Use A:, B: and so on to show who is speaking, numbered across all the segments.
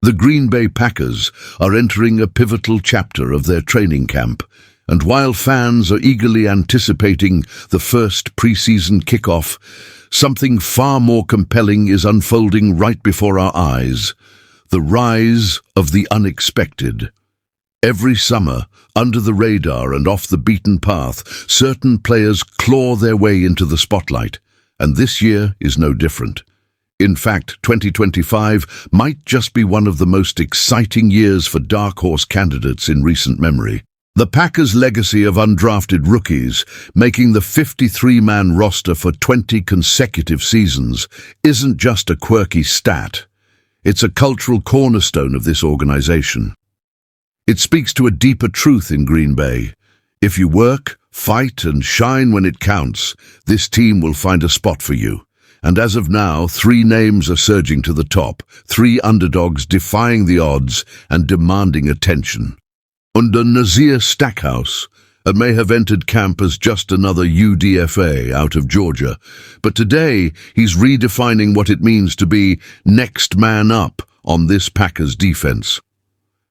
A: The Green Bay Packers are entering a pivotal chapter of their training camp, and while fans are eagerly anticipating the first preseason kickoff, something far more compelling is unfolding right before our eyes: the rise of the unexpected. Every summer, under the radar and off the beaten path, certain players claw their way into the spotlight, and this year is no different. In fact, 2025 might just be one of the most exciting years for dark horse candidates in recent memory. The Packers' legacy of undrafted rookies, making the 53-man roster for 20 consecutive seasons, isn't just a quirky stat. It's a cultural cornerstone of this organization. It speaks to a deeper truth in Green Bay. If you work, fight, and shine when it counts, this team will find a spot for you. And as of now, 3 names are surging to the top, 3 underdogs defying the odds and demanding attention. Under Nazir Stackhouse, may have entered camp as just another UDFA out of Georgia, but today he's redefining what it means to be next man up on this Packers defense.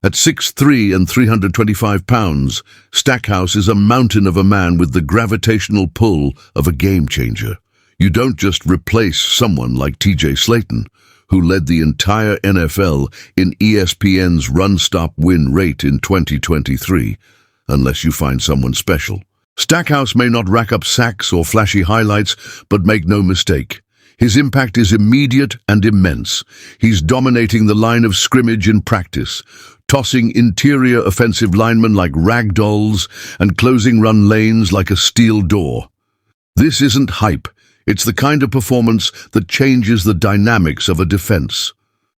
A: At 6'3" and 325 pounds, Stackhouse is a mountain of a man with the gravitational pull of a game-changer. You don't just replace someone like TJ Slayton, who led the entire NFL in ESPN's run-stop-win rate in 2023, unless you find someone special. Stackhouse may not rack up sacks or flashy highlights, but make no mistake, his impact is immediate and immense. He's dominating the line of scrimmage in practice, tossing interior offensive linemen like rag dolls and closing run lanes like a steel door. This isn't hype. It's the kind of performance that changes the dynamics of a defense.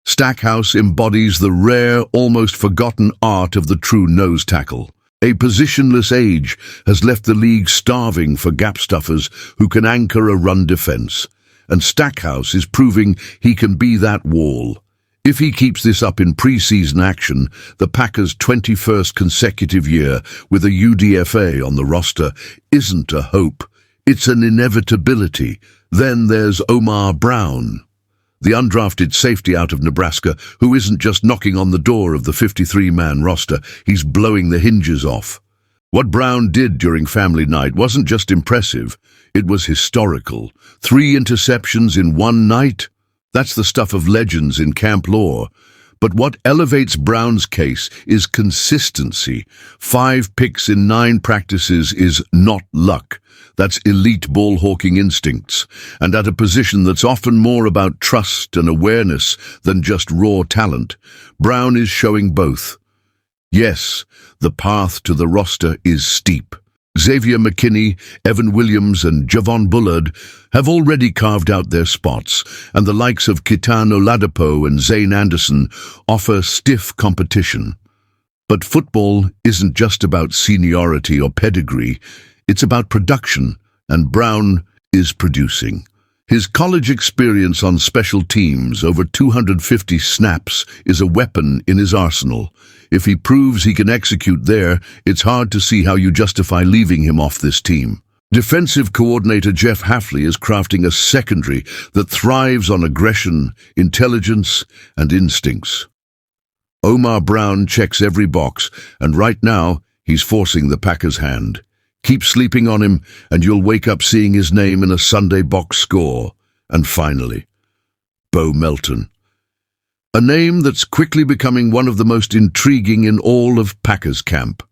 A: Stackhouse embodies the rare, almost forgotten art of the true nose tackle. A positionless age has left the league starving for gap stuffers who can anchor a run defense, and Stackhouse is proving he can be that wall. If he keeps this up in preseason action, the Packers' 21st consecutive year with a UDFA on the roster isn't a hope. It's an inevitability. Then there's Omar Brown, the undrafted safety out of Nebraska, who isn't just knocking on the door of the 53-man roster, he's blowing the hinges off. What Brown did during family night wasn't just impressive, it was historical. 3 interceptions in one night? That's the stuff of legends in camp lore. But what elevates Brown's case is consistency. 5 picks in 9 practices is not luck. That's elite ball-hawking instincts, and at a position that's often more about trust and awareness than just raw talent, Brown is showing both. Yes, the path to the roster is steep. Xavier McKinney, Evan Williams, and Javon Bullard have already carved out their spots, and the likes of Kitan Oladipo and Zane Anderson offer stiff competition. But football isn't just about seniority or pedigree, it's about production, and Brown is producing. His college experience on special teams, over 250 snaps, is a weapon in his arsenal. If he proves he can execute there, it's hard to see how you justify leaving him off this team. Defensive coordinator Jeff Hafley is crafting a secondary that thrives on aggression, intelligence, and instincts. Omar Brown checks every box, and right now, he's forcing the Packers' hand. Keep sleeping on him, and you'll wake up seeing his name in a Sunday box score. And finally, Melton. A name that's quickly becoming one of the most intriguing in all of Packers camp.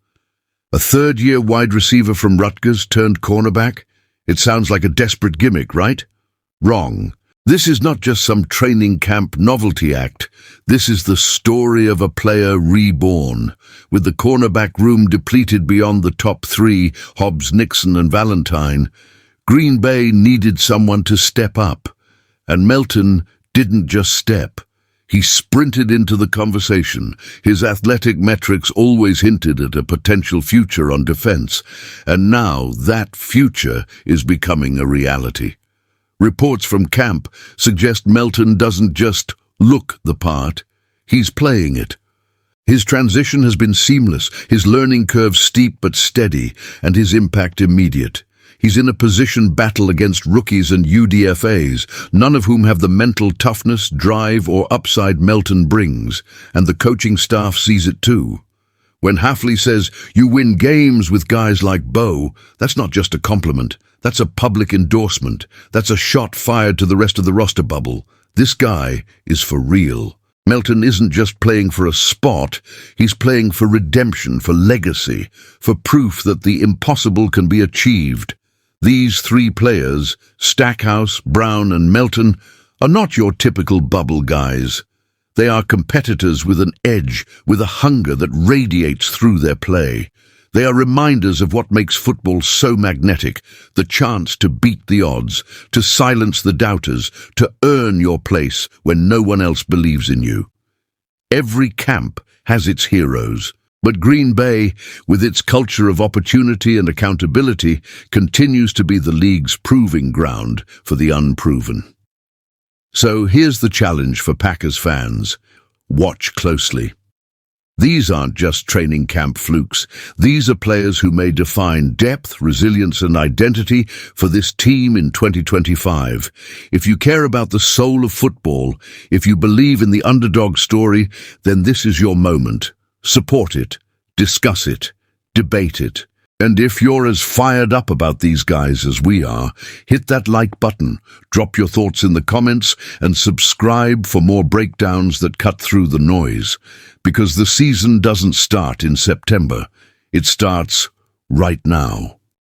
A: A third-year wide receiver from Rutgers turned cornerback? It sounds like a desperate gimmick, right? Wrong. This is not just some training camp novelty act. This is the story of a player reborn. With the cornerback room depleted beyond the top 3, Hobbs, Nixon, and Valentine, Green Bay needed someone to step up. And Melton didn't just step. He sprinted into the conversation. His athletic metrics always hinted at a potential future on defense. And now that future is becoming a reality. Reports from camp suggest Melton doesn't just look the part, he's playing it. His transition has been seamless, his learning curve steep but steady, and his impact immediate. He's in a position battle against rookies and UDFAs, none of whom have the mental toughness, drive, or upside Melton brings, and the coaching staff sees it too. When Hafley says, "You win games with guys like Bo," that's not just a compliment. That's a public endorsement. That's a shot fired to the rest of the roster bubble. This guy is for real. Melton isn't just playing for a spot, he's playing for redemption, for legacy, for proof that the impossible can be achieved. These three players, Stackhouse, Brown and Melton, are not your typical bubble guys. They are competitors with an edge, with a hunger that radiates through their play. They are reminders of what makes football so magnetic, the chance to beat the odds, to silence the doubters, to earn your place when no one else believes in you. Every camp has its heroes, but Green Bay, with its culture of opportunity and accountability, continues to be the league's proving ground for the unproven. So here's the challenge for Packers fans. Watch closely. These aren't just training camp flukes. These are players who may define depth, resilience and identity for this team in 2025. If you care about the soul of football, if you believe in the underdog story, then this is your moment. Support it, discuss it, debate it. And if you're as fired up about these guys as we are, hit that like button, drop your thoughts in the comments, and subscribe for more breakdowns that cut through the noise. Because the season doesn't start in September. It starts right now.